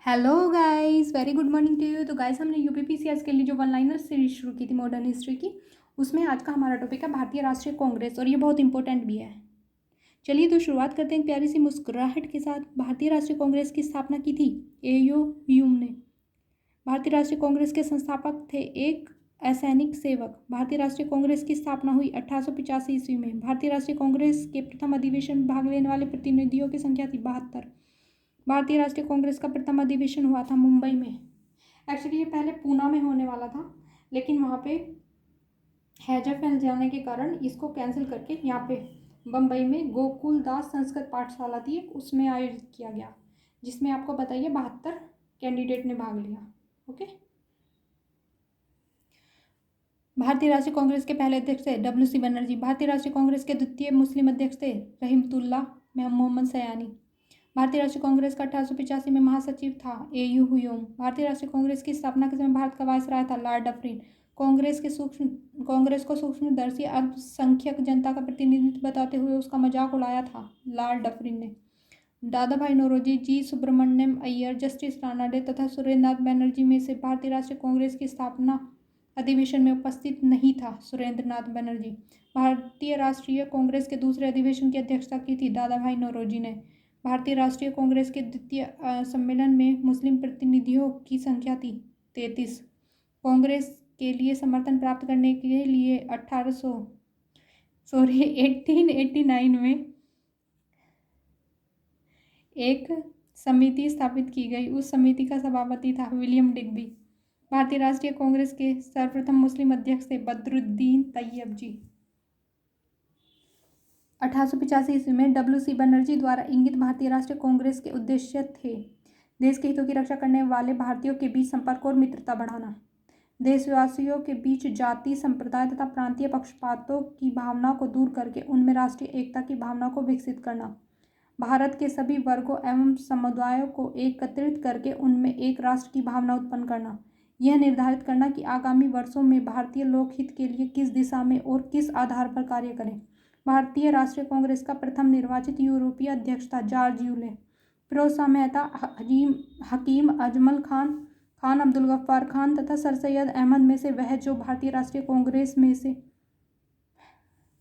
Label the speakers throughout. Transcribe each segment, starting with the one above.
Speaker 1: Hello guys, very good morning to you. तो guys, हमने UPPCS के लिए जो वन लाइनर सीरीज शुरू की थी मॉडर्न हिस्ट्री की, उसमें आज का हमारा टॉपिक है भारतीय राष्ट्रीय कांग्रेस, और ये बहुत इंपॉर्टेंट भी है। चलिए तो शुरुआत करते हैं प्यारी सी मुस्कुराहट के साथ। भारतीय राष्ट्रीय कांग्रेस की स्थापना की थी एयो ह्यूम ने। भारतीय राष्ट्रीय कांग्रेस के संस्थापक थे एक असैनिक सेवक। भारतीय राष्ट्रीय कांग्रेस की स्थापना हुई 1885 ईस्वी में। भारतीय राष्ट्रीय कांग्रेस के प्रथम अधिवेशन में भाग लेने वाले प्रतिनिधियों की संख्या थी 72। भारतीय राष्ट्रीय कांग्रेस का प्रथम अधिवेशन हुआ था मुंबई में। एक्चुअली ये पहले पूना में होने वाला था, लेकिन वहाँ पे हैजा फैल जाने के कारण इसको कैंसिल करके यहाँ पे बम्बई में गोकुल दास संस्कृत पाठशाला थी, उसमें आयोजित किया गया, जिसमें आपको बताइए 72 कैंडिडेट ने भाग लिया। ओके। भारतीय राष्ट्रीय कांग्रेस के पहले अध्यक्ष थे WC बनर्जी। भारतीय राष्ट्रीय कांग्रेस के द्वितीय मुस्लिम अध्यक्ष थे रहीमतुल्लाह मोहम्मद सयानी। भारतीय राष्ट्रीय कांग्रेस का 1885 में महासचिव था एयू हुयूम। भारतीय राष्ट्रीय कांग्रेस की स्थापना के समय भारत का वायसराय था लॉर्ड डफरिन। कांग्रेस को सूक्ष्मदर्शी अल्पसंख्यक जनता का प्रतिनिधित्व बताते हुए उसका मजाक उड़ाया था लॉर्ड डफरिन ने। दादा भाई नौरोजी, जी सुब्रमण्यम अय्यर, जस्टिस रानाडे तथा सुरेंद्रनाथ बनर्जी में से भारतीय राष्ट्रीय कांग्रेस की स्थापना अधिवेशन में उपस्थित नहीं था सुरेंद्रनाथ बनर्जी। भारतीय राष्ट्रीय कांग्रेस के दूसरे अधिवेशन की अध्यक्षता की थी दादा भाई नौरोजी ने। भारतीय राष्ट्रीय कांग्रेस के द्वितीय सम्मेलन में मुस्लिम प्रतिनिधियों की संख्या थी 33। कांग्रेस के लिए समर्थन प्राप्त करने के लिए 1889 में एक समिति स्थापित की गई। उस समिति का सभापति था विलियम डिग्बी। भारतीय राष्ट्रीय कांग्रेस के सर्वप्रथम मुस्लिम अध्यक्ष थे बदरुद्दीन तैयब जी। 1885 ईस्वी में WC बनर्जी द्वारा इंगित भारतीय राष्ट्रीय कांग्रेस के उद्देश्य थे देश के हितों की रक्षा करने वाले भारतीयों के बीच संपर्क और मित्रता बढ़ाना, देशवासियों के बीच जाति, संप्रदाय तथा प्रांतीय पक्षपातों की भावना को दूर करके उनमें राष्ट्रीय एकता की भावना को विकसित करना, भारत के सभी वर्गों एवं समुदायों को एकत्रित करके उनमें एक राष्ट्र की भावना उत्पन्न करना, यह निर्धारित करना कि आगामी वर्षों में भारतीय लोकहित के लिए किस दिशा में और किस आधार पर कार्य करें। भारतीय राष्ट्रीय कांग्रेस का प्रथम निर्वाचित यूरोपीय अध्यक्ष था जॉर्ज यूले। फिरोज शाह मेहता, हकीम अजमल खान, खान अब्दुल गफ्फार खान तथा सर सैयद अहमद में से वह जो भारतीय राष्ट्रीय कांग्रेस में से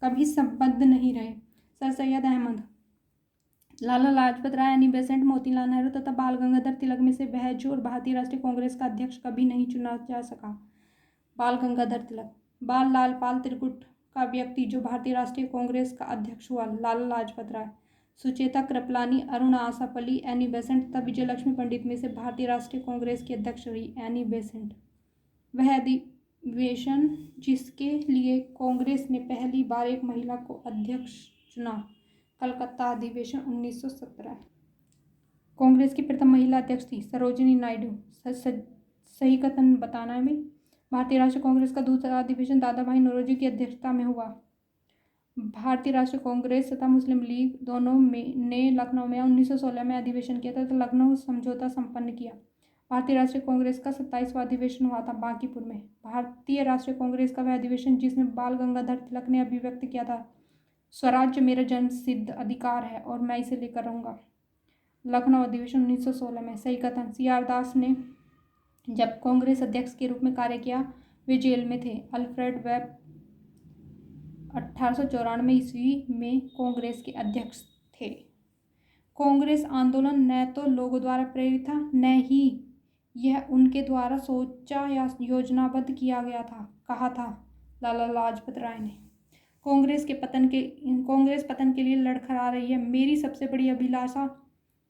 Speaker 1: कभी संबद्ध नहीं रहे। Sir Syed Ahmad, Lala Lajpat Rai, Annie Besant, Motilal Nehru तथा बाल गंगाधर तिलक में से वह जो भारतीय राष्ट्रीय कांग्रेस का अध्यक्ष कभी नहीं चुना जा सका। बाल गंगाधर तिलक। बाल लाल पाल त्रिकुट का व्यक्ति जो भारतीय राष्ट्रीय कांग्रेस का अध्यक्ष हुआ लाला लाजपत राय। सुचेता कृपलानी, अरुणा आसापल्ली, एनी बेसेंट तथा विजयलक्ष्मी पंडित में से भारतीय राष्ट्रीय कांग्रेस की अध्यक्ष रही एनी बेसेंट। वह अधिवेशन जिसके लिए कांग्रेस ने पहली बार एक महिला को अध्यक्ष चुना, कलकत्ता अधिवेशन 1917। कांग्रेस की प्रथम महिला अध्यक्ष थी सरोजिनी नायडू। सही कथन बताना है भाई। भारतीय राष्ट्रीय कांग्रेस का दूसरा अधिवेशन दादा भाई नौरोजी की अध्यक्षता में हुआ। भारतीय राष्ट्रीय कांग्रेस तथा मुस्लिम लीग दोनों ने लखनऊ में 1916 में अधिवेशन किया तथा लखनऊ समझौता संपन्न किया। भारतीय राष्ट्रीय कांग्रेस का 27वां अधिवेशन हुआ था बांकीपुर में। भारतीय राष्ट्रीय कांग्रेस का वह अधिवेशन जिसमें बाल गंगाधर तिलक ने अभिव्यक्त किया था, स्वराज्य मेरा जन्म सिद्ध अधिकार है और मैं इसे लेकर रहूंगा, लखनऊ अधिवेशन 1916 में। सही कथन। CR दास ने जब कांग्रेस अध्यक्ष के रूप में कार्य किया वे जेल में थे। अल्फ्रेड वेब 1894 ईस्वी में कांग्रेस के अध्यक्ष थे। कांग्रेस आंदोलन न तो लोगों द्वारा प्रेरित था, न ही यह उनके द्वारा सोचा या योजनाबद्ध किया गया था, कहा था लाला लाजपत राय ने। कांग्रेस पतन के लिए लड़खड़ा रही है। मेरी सबसे बड़ी अभिलाषा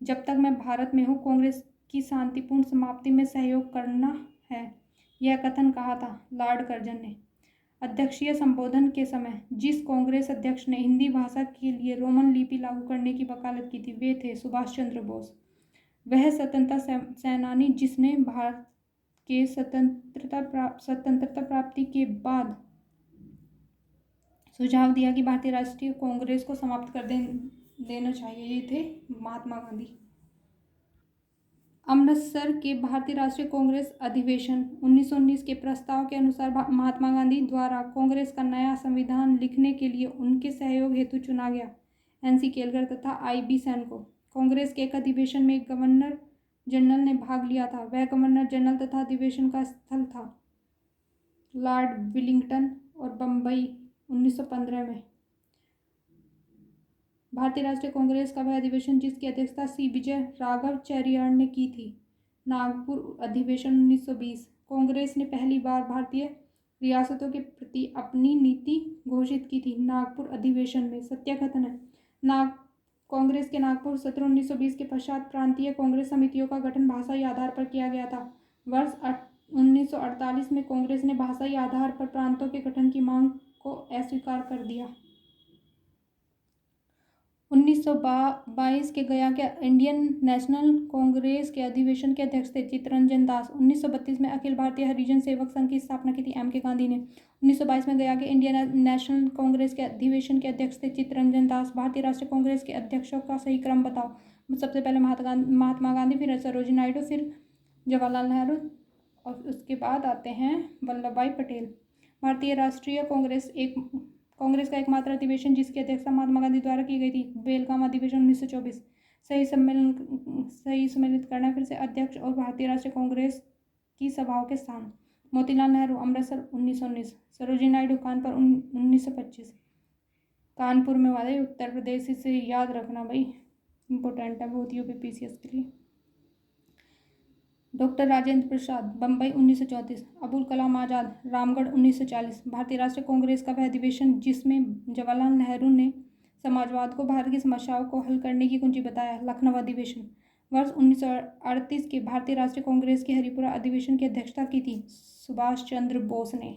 Speaker 1: जब तक मैं भारत में हूँ कांग्रेस की शांतिपूर्ण समाप्ति में सहयोग करना है, यह कथन कहा था लॉर्ड कर्जन ने। अध्यक्षीय संबोधन के समय जिस कांग्रेस अध्यक्ष ने हिंदी भाषा के लिए रोमन लिपि लागू करने की वकालत की थी वे थे सुभाष चंद्र बोस। वह स्वतंत्रता सेनानी जिसने भारत के स्वतंत्रता प्राप्ति के बाद सुझाव दिया कि भारतीय राष्ट्रीय कांग्रेस को समाप्त कर देना चाहिए, ये थे महात्मा गांधी। अमृतसर के भारतीय राष्ट्रीय कांग्रेस अधिवेशन 1919 के प्रस्ताव के अनुसार महात्मा गांधी द्वारा कांग्रेस का नया संविधान लिखने के लिए उनके सहयोग हेतु चुना गया NC केलकर तथा IB सेन को। कांग्रेस के एक अधिवेशन में गवर्नर जनरल ने भाग लिया था? वह गवर्नर जनरल तथा अधिवेशन का स्थल था लॉर्ड विलिंगटन और बम्बई 1915 में। भारतीय राष्ट्रीय कांग्रेस का वह अधिवेशन जिसकी अध्यक्षता सी विजय राघव चेरियार ने की थी? नागपुर अधिवेशन 1920। कांग्रेस ने पहली बार भारतीय रियासतों के प्रति अपनी नीति घोषित की थी? नागपुर अधिवेशन में। सत्य कथन है। कांग्रेस के नागपुर सत्र 1920 के पश्चात प्रांतीय कांग्रेस समितियों का गठन भाषाई आधार पर किया गया था। वर्ष 1948 में कांग्रेस ने भाषाई आधार पर प्रांतों के गठन की मांग को अस्वीकार कर दिया। 1922 के गया के इंडियन नेशनल कांग्रेस के अधिवेशन के अध्यक्ष थे चित्तरंजन दास। 1932 में अखिल भारतीय हरिजन सेवक संघ की स्थापना की थी एम के गांधी ने। 1922 में गया के इंडियन नेशनल कांग्रेस के अधिवेशन के अध्यक्ष थे चित्तरंजन दास। भारतीय राष्ट्रीय कांग्रेस के अध्यक्षों का सही क्रम बताओ। सबसे पहले महात्मा गांधी, फिर सरोजिनी नायडू, फिर जवाहरलाल नेहरू और उसके बाद आते हैं वल्लभ भाई पटेल। भारतीय राष्ट्रीय कांग्रेस का एकमात्र अधिवेशन जिसकी अध्यक्षता महात्मा गांधी द्वारा की गई थी? बेलगाम अधिवेशन 1924। सही सम्मिलित करना फिर से अध्यक्ष और भारतीय राष्ट्रीय कांग्रेस की सभाओं के स्थान। मोतीलाल नेहरू अमृतसर 1919। सरोजिनी नायडू कानपुर 1925। कानपुर में वाले उत्तर प्रदेश, इसे याद रखना भाई, इंपॉर्टेंट है बहुत यूपीपीसीएस के लिए। डॉक्टर राजेंद्र प्रसाद बम्बई 1934। अबुल कलाम आज़ाद रामगढ़ 1940। भारतीय राष्ट्रीय कांग्रेस का वह अधिवेशन जिसमें जवाहरलाल नेहरू ने समाजवाद को भारत की समस्याओं को हल करने की कुंजी बताया? लखनऊ अधिवेशन। वर्ष 1938 के भारतीय राष्ट्रीय कांग्रेस के हरिपुरा अधिवेशन की अध्यक्षता की थी सुभाष चंद्र बोस ने।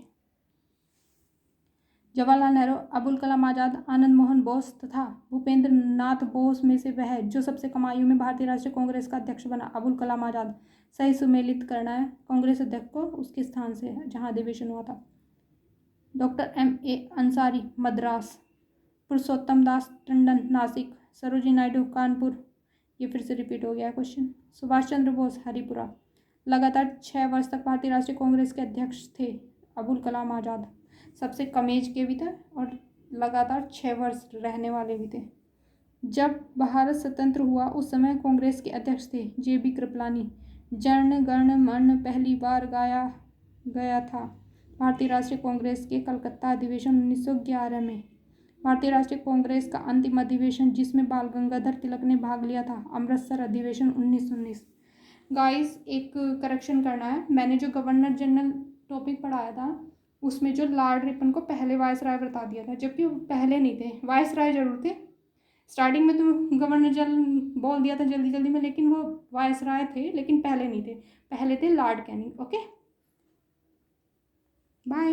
Speaker 1: जवाहरलाल नेहरू, अबुल कलाम आज़ाद, आनंद मोहन बोस तथा भूपेंद्र नाथ बोस में से वह जो सबसे कम आयु में भारतीय राष्ट्रीय कांग्रेस का अध्यक्ष बना? अबुल कलाम आज़ाद। सही सुमेलित करना है कांग्रेस अध्यक्ष को उसके स्थान से जहां अधिवेशन हुआ था। Doctor M.A. अंसारी मद्रास। पुरुषोत्तम दास टंडन नासिक। सरोजिनी नायडू कानपुर, ये फिर से रिपीट हो गया क्वेश्चन। सुभाष चंद्र बोस हरिपुरा। लगातार 6 वर्ष तक भारतीय राष्ट्रीय कांग्रेस के अध्यक्ष थे? अबुल कलाम आज़ाद। सबसे कम एज के भी थे और लगातार 6 वर्ष रहने वाले भी थे। जब भारत स्वतंत्र हुआ उस समय कांग्रेस के अध्यक्ष थे JB कृपलानी। जन गण मन पहली बार गाया गया था भारतीय राष्ट्रीय कांग्रेस के कलकत्ता अधिवेशन 1911 में। भारतीय राष्ट्रीय कांग्रेस का अंतिम अधिवेशन जिसमें बाल गंगाधर तिलक ने भाग लिया था? अमृतसर अधिवेशन 1919। गाइस, एक करेक्शन करना है, मैंने जो गवर्नर जनरल टॉपिक पढ़ाया था उसमें जो लॉर्ड रिपन को पहले वायसराय बता दिया था, जबकि वो पहले नहीं थे, वायसराय जरूर थे। स्टार्टिंग में तो गवर्नर जनरल बोल दिया था जल्दी जल्दी में, लेकिन वो वायसराय थे, लेकिन पहले नहीं थे, पहले थे लॉर्ड कैनिंग। Okay, bye.